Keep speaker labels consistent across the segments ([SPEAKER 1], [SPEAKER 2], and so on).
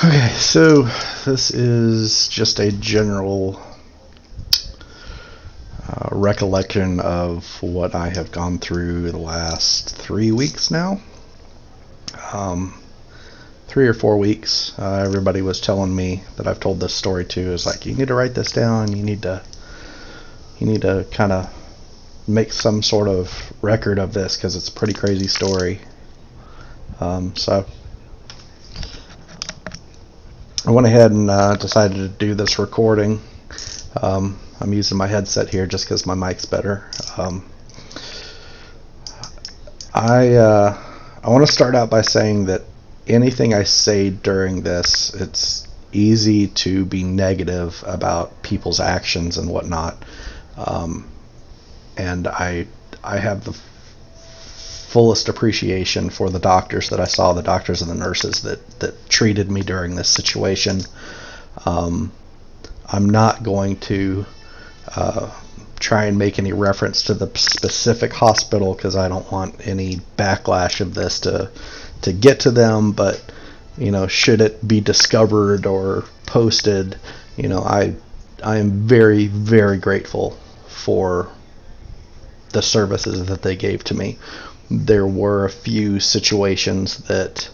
[SPEAKER 1] Okay, so this is just a general recollection of what I have gone through the last 3 weeks now. 3 or 4 weeks. Everybody was telling me that I've told this story to is like, you need to write this down. You need to kind of make some sort of record of this because it's a pretty crazy story. So I went ahead and decided to do this recording. I'm using my headset here just because my mic's better. I want to start out by saying that anything I say during this, it's easy to be negative about people's actions and whatnot. And I have the fullest appreciation for the doctors that I saw, the doctors and the nurses that treated me during this situation. I'm not going to try and make any reference to the specific hospital because I don't want any backlash of this to get to them, but should it be discovered or posted, I am very, very grateful for the services that they gave to me. There were a few situations that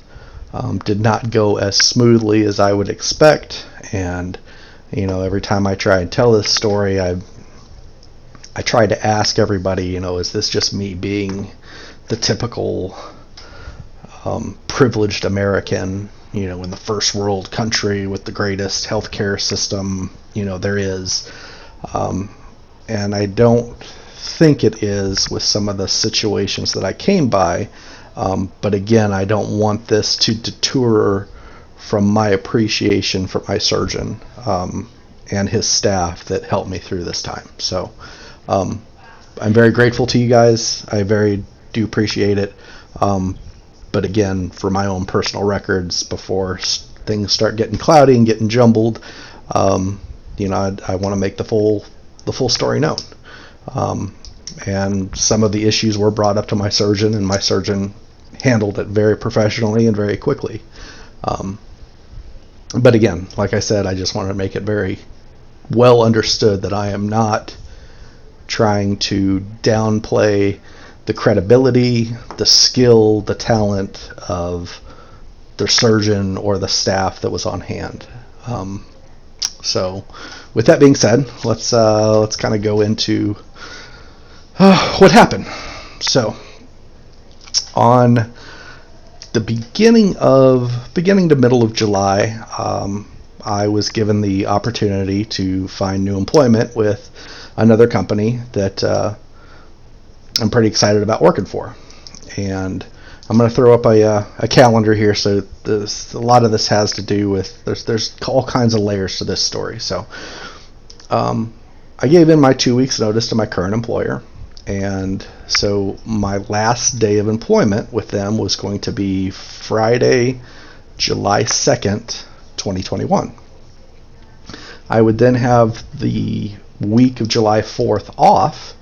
[SPEAKER 1] did not go as smoothly as I would expect, and every time I try and tell this story, I try to ask everybody, is this just me being the typical privileged American, in the first world country with the greatest healthcare system, there is. And I don't think it is with some of the situations that I came by. But again, I don't want this to deter from my appreciation for my surgeon and his staff that helped me through this time. So I'm very grateful to you guys. I very do appreciate it. But again, for my own personal records, before things start getting cloudy and getting jumbled, I want to make the full story known. And some of the issues were brought up to my surgeon, and my surgeon handled it very professionally and very quickly. But again, like I said, I just want to make it very well understood that I am not trying to downplay the credibility, the skill, the talent of the surgeon or the staff that was on hand. So with that being said, let's kind of go into what happened. So on the beginning to middle of July, I was given the opportunity to find new employment with another company that I'm pretty excited about working for. And I'm going to throw up a calendar here. So a lot of this has to do with, there's all kinds of layers to this story. So I gave in my 2 weeks notice to my current employer. And so my last day of employment with them was going to be Friday, July 2nd, 2021. I would then have the week of July 4th off,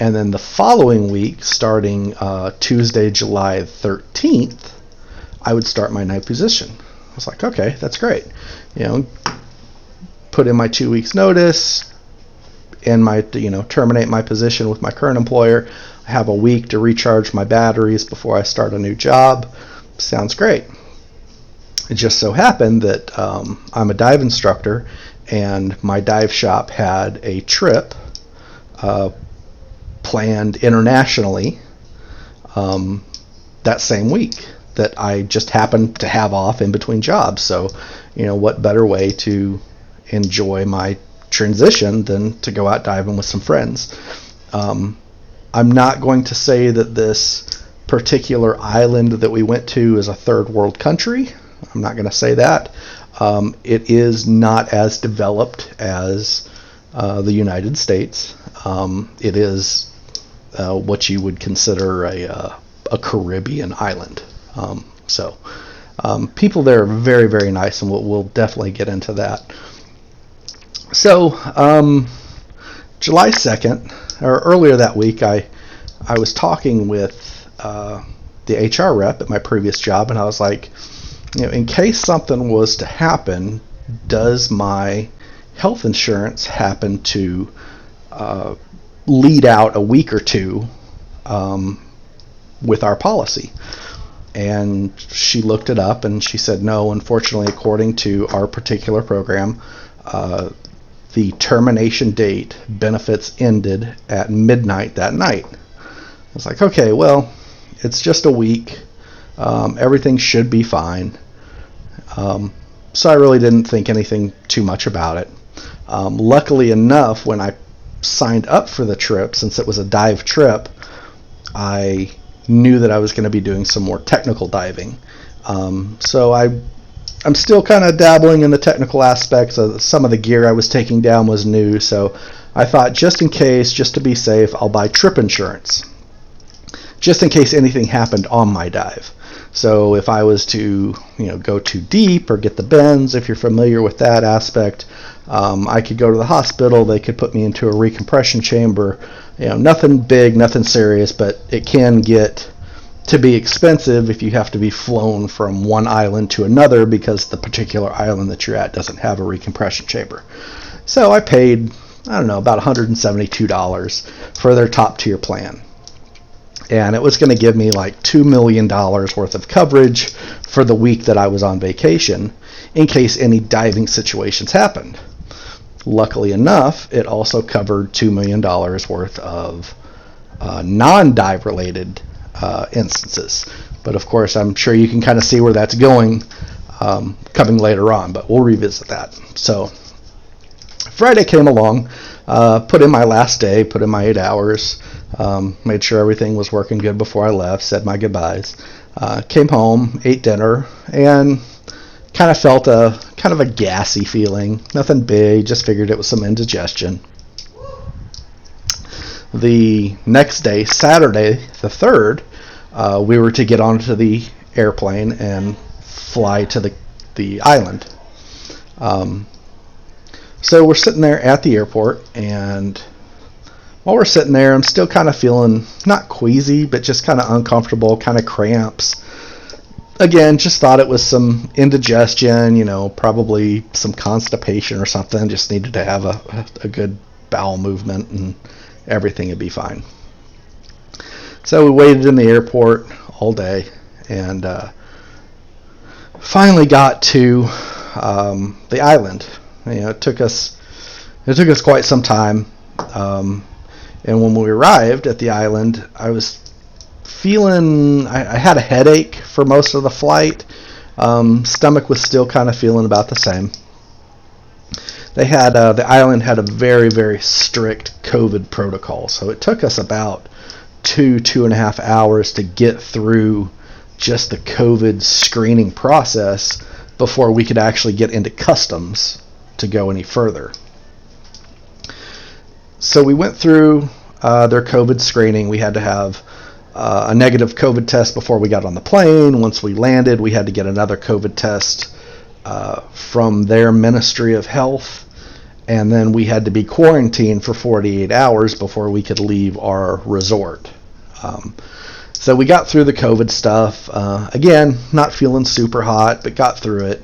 [SPEAKER 1] and then the following week, starting Tuesday, July 13th, I would start my night position. I was like, okay, that's great. Put in my 2 weeks notice, and terminate my position with my current employer. I have a week to recharge my batteries before I start a new job. Sounds great. It just so happened that I'm a dive instructor, and my dive shop had a trip planned internationally that same week that I just happened to have off in between jobs. So, what better way to enjoy my transition than to go out diving with some friends. I'm not going to say that this particular island that we went to is a third world country. I'm not going to say that. It is not as developed as the United States. It is what you would consider a Caribbean island. So people there are very, very nice, and we'll definitely get into that. So July 2nd, or earlier that week, I was talking with the HR rep at my previous job, and I was like, in case something was to happen, does my health insurance happen to lead out a week or two with our policy? And she looked it up and she said, no, unfortunately, according to our particular program, the termination date benefits ended at midnight that night. I was like, okay, well, it's just a week. Everything should be fine. So I really didn't think anything too much about it. Luckily enough, when I signed up for the trip, since it was a dive trip, I knew that I was going to be doing some more technical diving. So I'm still kind of dabbling in the technical aspects. Some of the gear I was taking down was new, so I thought, just in case, just to be safe, I'll buy trip insurance, just in case anything happened on my dive. So if I was to, go too deep or get the bends, if you're familiar with that aspect, I could go to the hospital. They could put me into a recompression chamber. Nothing big, nothing serious, but it can get to be expensive if you have to be flown from one island to another because the particular island that you're at doesn't have a recompression chamber. So I paid, about $172 for their top tier plan. And it was going to give me like $2 million worth of coverage for the week that I was on vacation in case any diving situations happened. Luckily enough, it also covered $2 million worth of non-dive related instances. But of course, I'm sure you can kind of see where that's going coming later on, but we'll revisit that. So Friday came along, put in my last day, put in my 8 hours, made sure everything was working good before I left, said my goodbyes, came home, ate dinner, and kind of felt a gassy feeling. Nothing big, just figured it was some indigestion. The next day, Saturday the 3rd, we were to get onto the airplane and fly to the island. So we're sitting there at the airport, and while we're sitting there, I'm still kind of feeling not queasy, but just kind of uncomfortable, kind of cramps. Again, just thought it was some indigestion, probably some constipation or something. Just needed to have a good bowel movement and everything would be fine. So we waited in the airport all day and finally got to the island. It took us quite some time. And when we arrived at the island, I was feeling, I had a headache for most of the flight. Stomach was still kind of feeling about the same. They had, the island had a very, very strict COVID protocol. So it took us about 2.5 hours to get through just the COVID screening process before we could actually get into customs to go any further. So we went through their COVID screening. We had to have a negative COVID test before we got on the plane. Once we landed, we had to get another COVID test from their Ministry of Health. And then we had to be quarantined for 48 hours before we could leave our resort. So we got through the COVID stuff. Again, not feeling super hot, but got through it.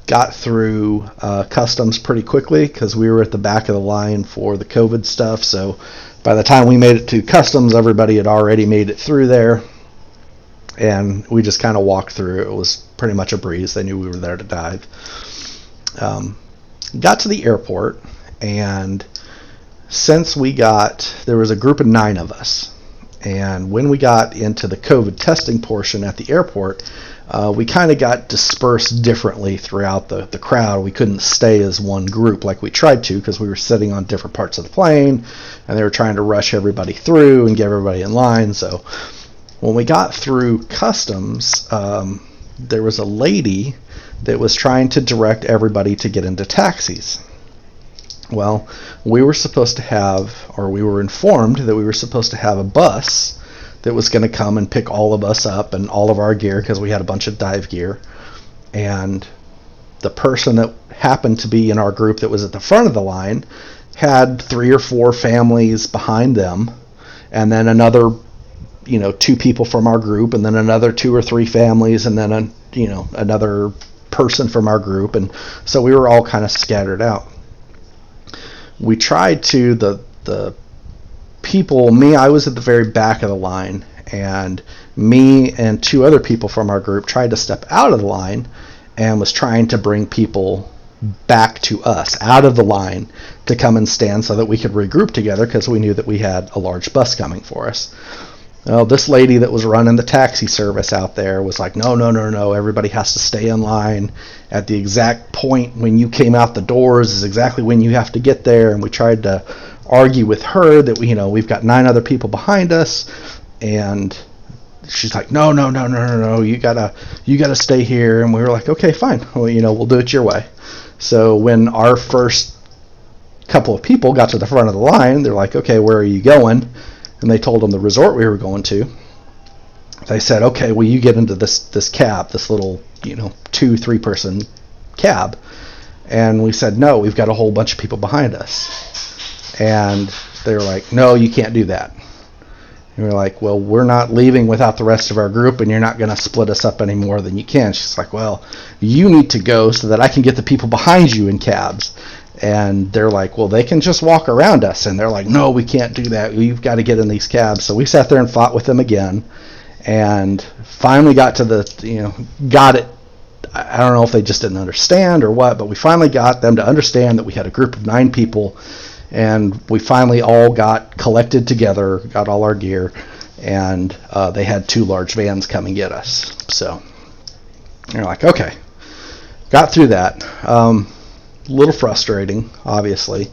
[SPEAKER 1] Got through customs pretty quickly because we were at the back of the line for the COVID stuff. So by the time we made it to customs, everybody had already made it through there. And we just kind of walked through. It was pretty much a breeze. They knew we were there to dive. Got to the airport, and since there was a group of 9 of us. And when we got into the COVID testing portion at the airport, we kind of got dispersed differently throughout the crowd. We couldn't stay as one group like we tried to because we were sitting on different parts of the plane, and they were trying to rush everybody through and get everybody in line. So when we got through customs, there was a lady that was trying to direct everybody to get into taxis. Well, we were informed that we were supposed to have a bus that was going to come and pick all of us up and all of our gear because we had a bunch of dive gear. And the person that happened to be in our group that was at the front of the line had 3 or 4 families behind them, and then another 2 people from our group, and then another 2 or 3 families, and then another person from our group, and so we were all kind of scattered out. We tried to, the people, I was at the very back of the line, and me and two other people from our group tried to step out of the line and was trying to bring people back to us out of the line to come and stand so that we could regroup together, because we knew that we had a large bus coming for us. Well, this lady that was running the taxi service out there was like, no, everybody has to stay in line at the exact point when you came out the doors is exactly when you have to get there. And we tried to argue with her that we've got 9 other people behind us, and she's like, no, you gotta stay here. And we were like, okay, fine, well, we'll do it your way. So when our first couple of people got to the front of the line, they're like, okay, where are you going? And they told them the resort we were going to. They said, okay, well, you get into this cab, this little 2-3 person cab. And we said, no, we've got a whole bunch of people behind us. And they were like, no, you can't do that. And we were like, well, we're not leaving without the rest of our group, and you're not going to split us up any more than you can. She's like, well, you need to go so that I can get the people behind you in cabs. And they're like, well, they can just walk around us. And they're like, no, we can't do that. You've got to get in these cabs. So we sat there and fought with them again, and finally got to got it. I don't know if they just didn't understand or what, but we finally got them to understand that we had a group of 9 people, and we finally all got collected together, got all our gear, and they had 2 large vans come and get us. So you're like, okay, got through that. A little frustrating, obviously,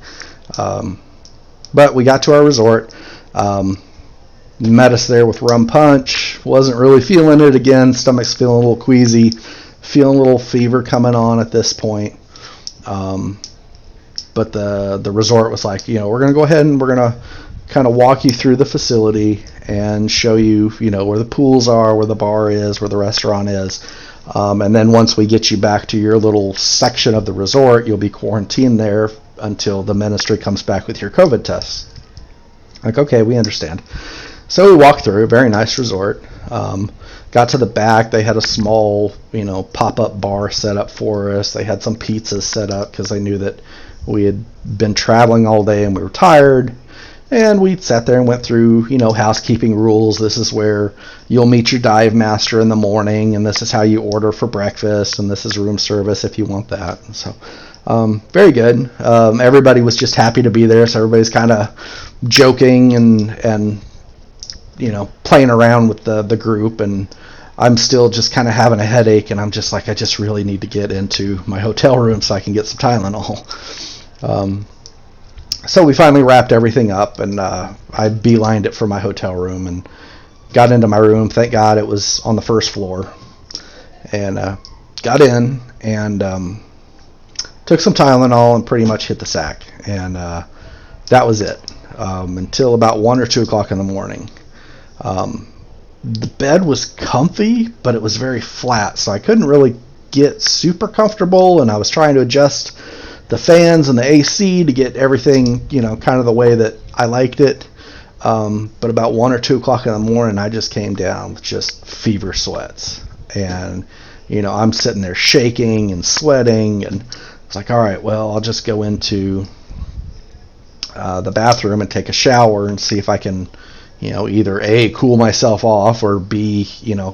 [SPEAKER 1] but we got to our resort. Met us there with rum punch. Wasn't really feeling it again. Stomach's feeling a little queasy, feeling a little fever coming on at this point. But the resort was like, we're going to go ahead and we're going to kind of walk you through the facility and show you, where the pools are, where the bar is, where the restaurant is. And then once we get you back to your little section of the resort, you'll be quarantined there until the ministry comes back with your COVID tests. Like, okay, we understand. So we walked through a very nice resort. Got to the back. They had a small, pop-up bar set up for us. They had some pizzas set up because they knew that we had been traveling all day and we were tired. And we sat there and went through, housekeeping rules. This is where you'll meet your dive master in the morning, and this is how you order for breakfast, and this is room service if you want that. So, very good. Everybody was just happy to be there, so everybody's kind of joking and playing around with the group, and I'm still just kind of having a headache, and I'm just like, I just really need to get into my hotel room so I can get some Tylenol. So we finally wrapped everything up, and I beelined it for my hotel room and got into my room. Thank God it was on the first floor. And got in and took some Tylenol and pretty much hit the sack. And that was it until about 1 or 2 o'clock in the morning. The bed was comfy, but it was very flat, so I couldn't really get super comfortable, and I was trying to adjust the fans and the AC to get everything, kind of the way that I liked it. But about 1 or 2 o'clock in the morning, I just came down with just fever sweats. And, I'm sitting there shaking and sweating. And it's like, all right, well, I'll just go into the bathroom and take a shower and see if I can, either A, cool myself off, or B,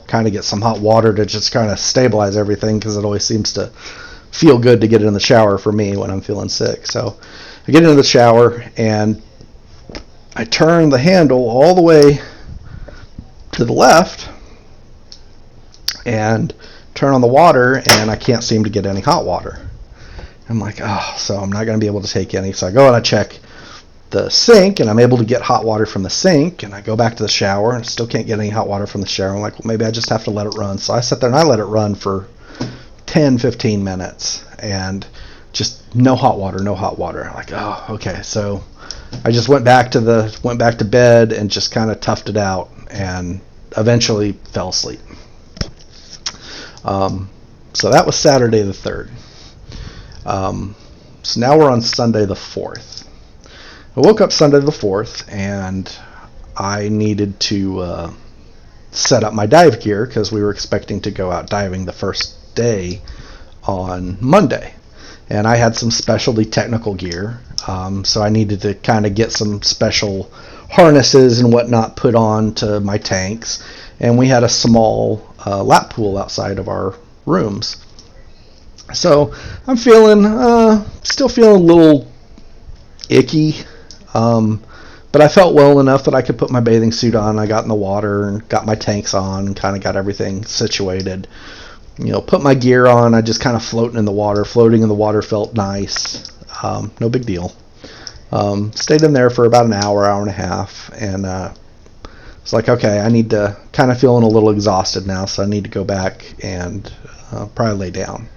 [SPEAKER 1] kind of get some hot water to just kind of stabilize everything, because it always seems to feel good to get in the shower for me when I'm feeling sick. So I get into the shower and I turn the handle all the way to the left and turn on the water, and I can't seem to get any hot water. I'm like, so I'm not going to be able to take any. So I go and I check the sink, and I'm able to get hot water from the sink, and I go back to the shower and still can't get any hot water from the shower. I'm like, well, maybe I just have to let it run. So I sit there and I let it run for 10-15 minutes and just no hot water. Like, okay. So I just went back to bed and just kind of toughed it out and eventually fell asleep. So that was Saturday the 3rd. So now we're on Sunday the 4th. I woke up Sunday the 4th, and I needed to set up my dive gear because we were expecting to go out diving the first day on Monday. And I had some specialty technical gear, so I needed to kind of get some special harnesses and whatnot put on to my tanks. And we had a small lap pool outside of our rooms. So I'm still feeling a little icky, but I felt well enough that I could put my bathing suit on. I got in the water and got my tanks on and kind of got everything situated. Put my gear on. I just kind of floating in the water. Floating in the water felt nice. No big deal. Stayed in there for about an hour, hour and a half, and it's like, okay, I need to kind of feeling a little exhausted now, so I need to go back and probably lay down.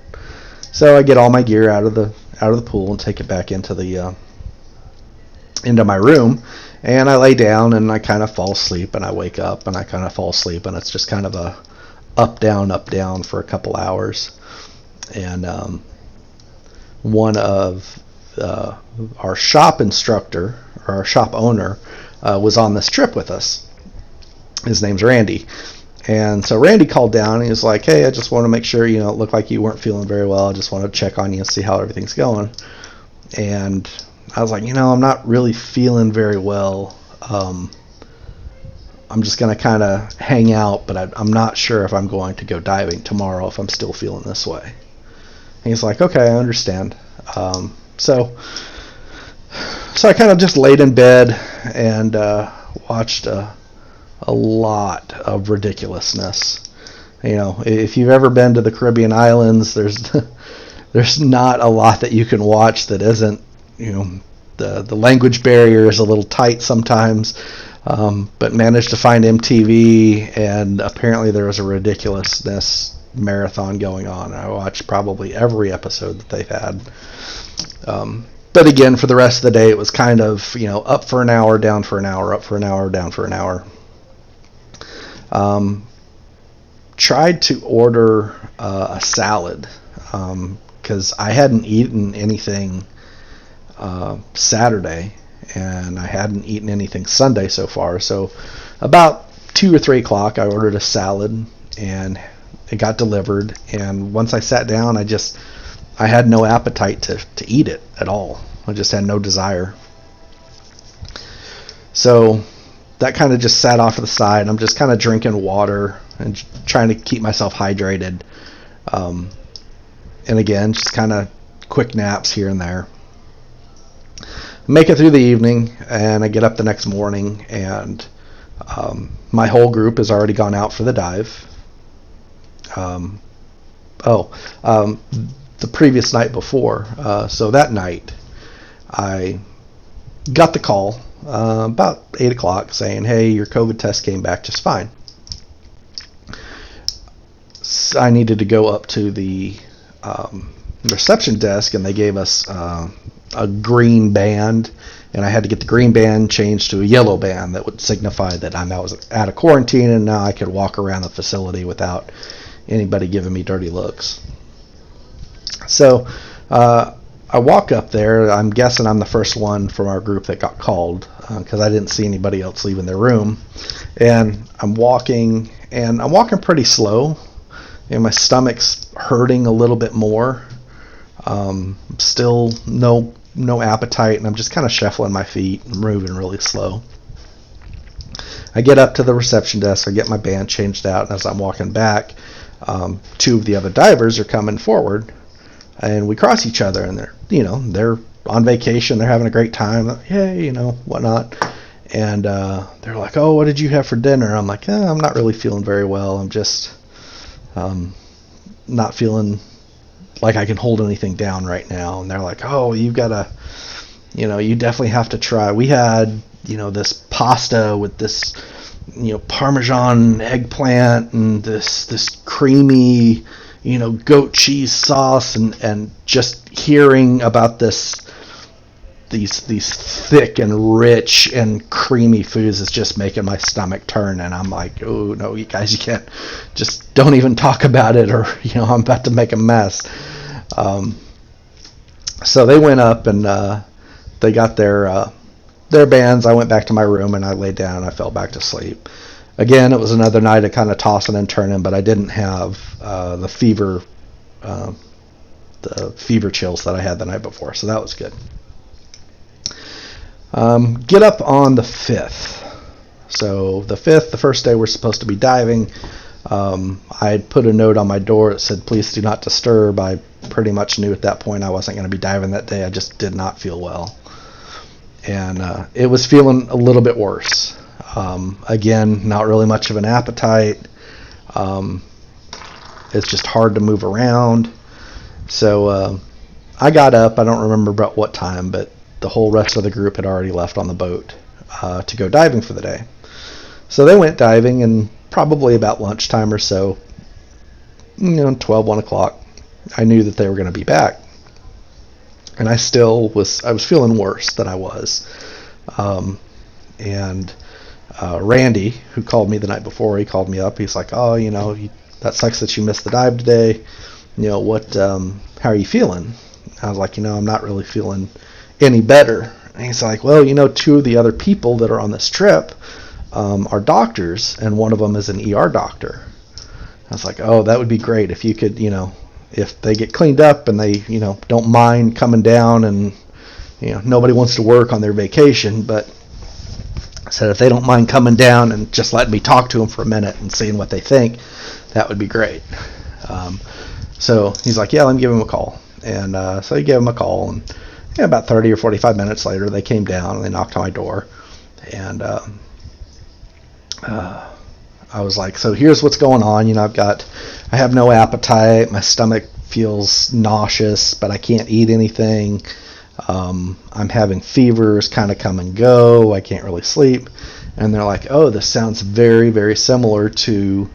[SPEAKER 1] So I get all my gear out of the pool and take it back into my room, and I lay down and I kind of fall asleep, and I wake up and I kind of fall asleep, and it's just kind of a up down for a couple hours. And one of our shop instructor, or our shop owner, was on this trip with us. His name's Randy. And so Randy called down and he was like, hey, I just want to make sure, it looked like you weren't feeling very well. I just want to check on you and see how everything's going. And I was like, I'm not really feeling very well. I'm just going to kind of hang out, but I'm not sure if I'm going to go diving tomorrow if I'm still feeling this way. And he's like, okay, I understand. So I kind of just laid in bed and watched a lot of ridiculousness. If you've ever been to the Caribbean islands, there's not a lot that you can watch that isn't, the language barrier is a little tight sometimes, but managed to find MTV, and apparently there was a ridiculousness marathon going on. I watched probably every episode that they've had. But again, for the rest of the day, it was kind of, up for an hour, down for an hour, up for an hour, down for an hour. Tried to order a salad because I hadn't eaten anything Saturday, and I hadn't eaten anything Sunday so far. So about 2 or 3 o'clock, I ordered a salad, and it got delivered. And once I sat down, I had no appetite to eat it at all. I just had no desire. So that kind of just sat off to the side. I'm just kind of drinking water and trying to keep myself hydrated. And again, just kind of quick naps here and there. Make it through the evening, and I get up the next morning, and my whole group has already gone out for the dive. The previous night before. So that night, I got the call about 8 o'clock saying, hey, your COVID test came back just fine. So I needed to go up to the reception desk, and they gave us a green band, and I had to get the green band changed to a yellow band that would signify that I was out of quarantine, and now I could walk around the facility without anybody giving me dirty looks. So I walk up there. I'm guessing I'm the first one from our group that got called because I didn't see anybody else leaving their room. And I'm walking pretty slow, and my stomach's hurting a little bit more. Still no appetite, and I'm just kind of shuffling my feet and moving really slow. I get up to the reception desk. I get my band changed out, and as I'm walking back, 2 of the other divers are coming forward, and we cross each other, and they're on vacation, they're having a great time, yay, whatnot. And they're like, oh, what did you have for dinner? I'm like, I'm not really feeling very well. I'm just not feeling like I can hold anything down right now. And they're like, oh, you've got to, you definitely have to try. We had, this pasta with this, Parmesan eggplant and this creamy, goat cheese sauce, and just hearing about these thick and rich and creamy foods is just making my stomach turn, and I'm like, oh no, you guys, you can't, just don't even talk about it, or I'm about to make a mess. So they went up and they got their bands. I went back to my room and I laid down and I fell back to sleep. Again, it was another night of kind of tossing and turning, but I didn't have the fever chills that I had the night before, so that was good. Get up on the 5th. So the 5th, the first day we're supposed to be diving, I put a note on my door that said, please do not disturb. I pretty much knew at that point I wasn't going to be diving that day. I just did not feel well. And it was feeling a little bit worse. Again, not really much of an appetite. It's just hard to move around. So I got up. I don't remember about what time, but the whole rest of the group had already left on the boat to go diving for the day. So they went diving, and probably about lunchtime or so, 12, 1 o'clock, I knew that they were going to be back. And I was feeling worse than I was. And Randy, who called me the night before, he called me up. He's like, oh, that sucks that you missed the dive today. How are you feeling? I was like, I'm not really feeling any better. And he's like, well, 2 of the other people that are on this trip are doctors, and one of them is an ER doctor. I was like, oh, that would be great if you could, if they get cleaned up and they, don't mind coming down, and, nobody wants to work on their vacation, but I said if they don't mind coming down and just letting me talk to them for a minute and seeing what they think, that would be great. So he's like, yeah, let me give him a call. And so he gave him a call, and about 30 or 45 minutes later, they came down and they knocked on my door. And I was like, so here's what's going on. I have no appetite. My stomach feels nauseous, but I can't eat anything. I'm having fevers kind of come and go. I can't really sleep. And they're like, oh, this sounds very, very similar to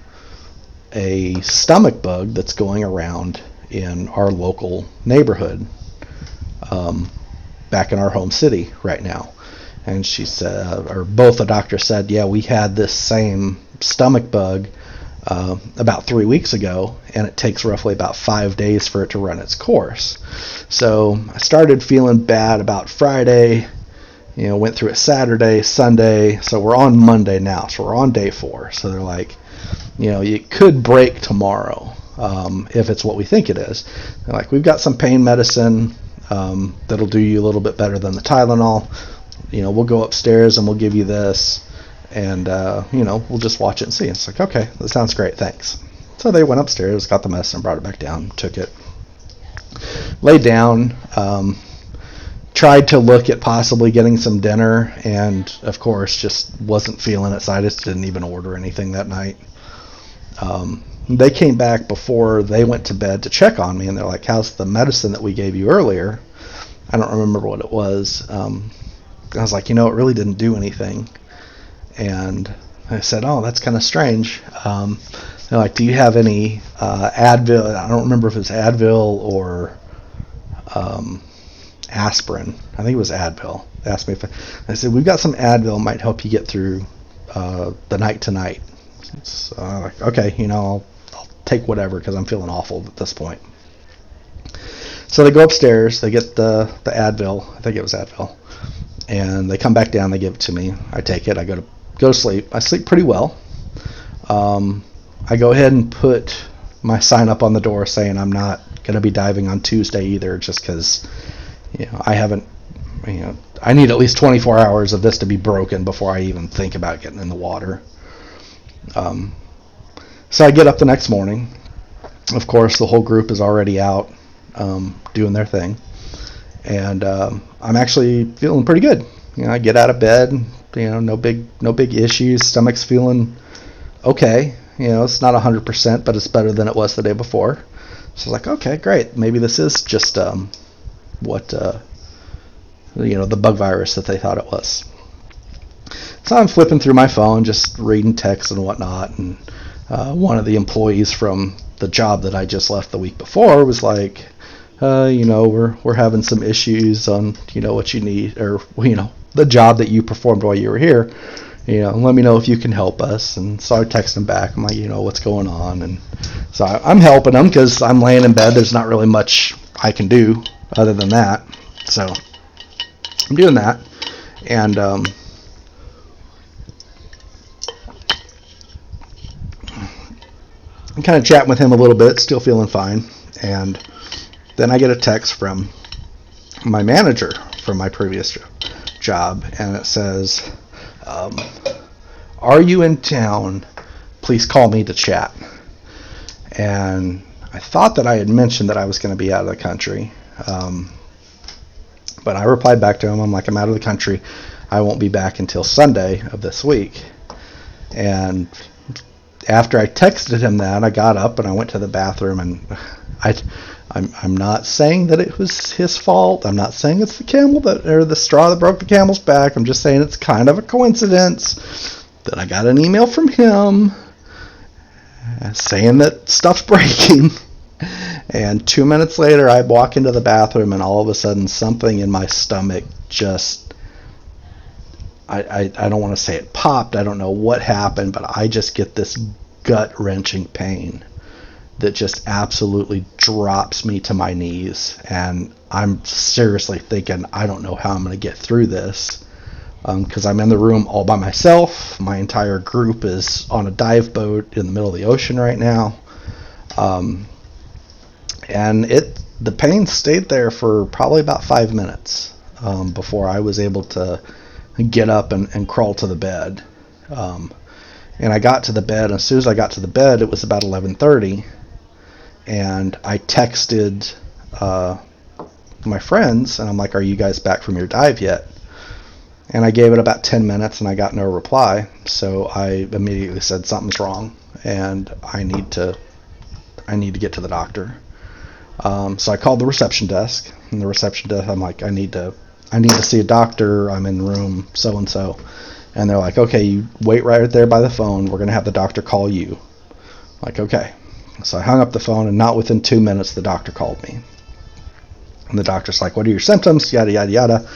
[SPEAKER 1] a stomach bug that's going around in our local neighborhood, back in our home city right now. And she said, or both the doctors said, yeah, we had this same stomach bug about 3 weeks ago, and it takes roughly about 5 days for it to run its course. So I started feeling bad about Friday, went through it Saturday, Sunday, so we're on Monday now, so we're on day 4. So they're like, it could break tomorrow if it's what we think it is. They're like, we've got some pain medicine that'll do you a little bit better than the Tylenol. We'll go upstairs and we'll give you this, and we'll just watch it and see. It's like, okay, that sounds great, thanks. So they went upstairs, got the medicine, brought it back down, took it, laid down, tried to look at possibly getting some dinner, and of course just wasn't feeling it, so I just didn't even order anything that night. They came back before they went to bed to check on me, and they're like, how's the medicine that we gave you earlier? I don't remember what it was. I was like, it really didn't do anything. And I said, oh, that's kind of strange. They're like, do you have any Advil? I don't remember if it was Advil or aspirin. I think it was Advil. They asked me I said, we've got some Advil, might help you get through the night tonight. So I'm like, okay, I'll take whatever, because I'm feeling awful at this point. So they go upstairs, they get the Advil, I think it was Advil, and they come back down, they give it to me, I take it, I go to sleep. I sleep pretty well. I go ahead and put my sign up on the door saying I'm not going to be diving on Tuesday either, just because I haven't, I need at least 24 hours of this to be broken before I even think about getting in the water. So I get up the next morning. Of course, the whole group is already out doing their thing, and I'm actually feeling pretty good. I get out of bed, no big issues. Stomach's feeling okay. It's not 100%, but it's better than it was the day before. So I was like, okay, great. Maybe this is just what the bug virus that they thought it was. So I'm flipping through my phone, just reading texts and whatnot, and one of the employees from the job that I just left the week before was like, we're having some issues on, what you need, or, the job that you performed while you were here. Let me know if you can help us. And so I text him back. I'm like, what's going on? And so I'm helping him because I'm laying in bed. There's not really much I can do other than that. So I'm doing that. And I'm kind of chatting with him a little bit, still feeling fine. And then I get a text from my manager from my previous job, and it says, are you in town? Please call me to chat. And I thought that I had mentioned that I was going to be out of the country. But I replied back to him. I'm like, I'm out of the country. I won't be back until Sunday of this week. And after I texted him that, I got up and I went to the bathroom, and I'm not saying that it was his fault. I'm not saying it's the straw that broke the camel's back. I'm just saying it's kind of a coincidence that I got an email from him saying that stuff's breaking. And 2 minutes later, I walk into the bathroom, and all of a sudden, something in my stomach just, I don't want to say it popped. I don't know what happened, but I just get this gut-wrenching pain that just absolutely drops me to my knees. And I'm seriously thinking, I don't know how I'm going to get through this, because I'm in the room all by myself. My entire group is on a dive boat in the middle of the ocean right now. And the pain stayed there for probably about 5 minutes before I was able to get up and crawl to the bed. And I got to the bed, and as soon as I got to the bed, it was about 11:30, and I texted my friends, and I'm like, are you guys back from your dive yet? And I gave it about 10 minutes, and I got no reply, so I immediately said something's wrong, and I need to get to the doctor. So I called the reception desk, and the reception desk, I'm like, I need to see a doctor. I'm in room so and so, and they're like, okay, you wait right there by the phone. We're gonna have the doctor call you. I'm like, okay. So I hung up the phone, and not within 2 minutes, the doctor called me. And the doctor's like, what are your symptoms? Yada yada yada.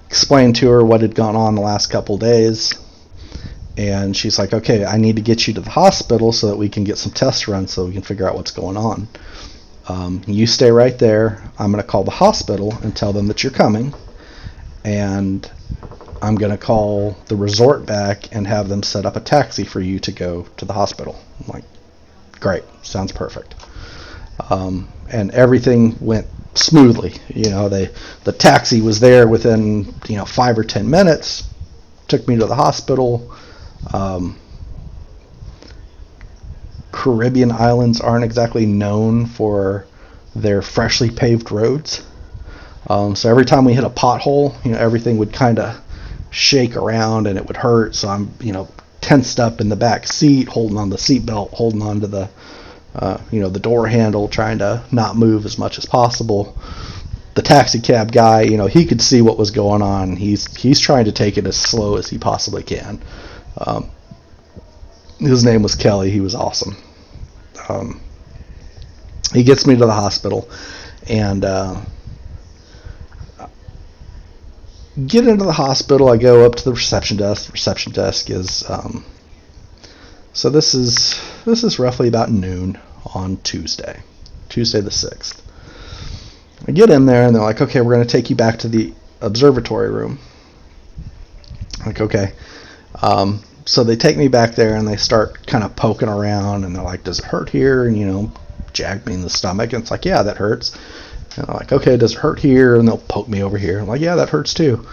[SPEAKER 1] Explained to her what had gone on the last couple days, and she's like, okay, I need to get you to the hospital so that we can get some tests run so we can figure out what's going on. You stay right there. I'm going to call the hospital and tell them that you're coming, and I'm going to call the resort back and have them set up a taxi for you to go to the hospital. I'm like, great, sounds perfect. And everything went smoothly. The taxi was there within 5 or 10 minutes, took me to the hospital. Caribbean islands aren't exactly known for their freshly paved roads. So every time we hit a pothole, everything would kind of shake around and it would hurt. So I'm, tensed up in the back seat, holding on the seatbelt, holding on to the, the door handle, trying to not move as much as possible. The taxi cab guy, he could see what was going on. He's trying to take it as slow as he possibly can. His name was Kelly. He was awesome. He gets me to the hospital, and get into the hospital. I go up to the reception desk. The reception desk is so this is roughly about noon on Tuesday the 6th. I get in there, and they're like, okay, we're going to take you back to the observatory room. I'm like, okay. So they take me back there, and they start kind of poking around, and they're like, does it hurt here? And, jab me in the stomach. And it's like, yeah, that hurts. And they're like, okay, does it hurt here? And they'll poke me over here. I'm like, yeah, that hurts too.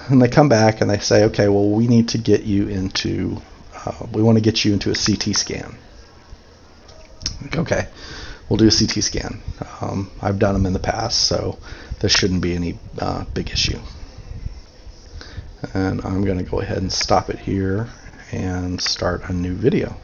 [SPEAKER 1] And they come back, and they say, okay, well, we need to get you into, we want to get you into a CT scan. Like, okay, we'll do a CT scan. I've done them in the past, so there shouldn't be any big issue. And I'm going to go ahead and stop it here and start a new video.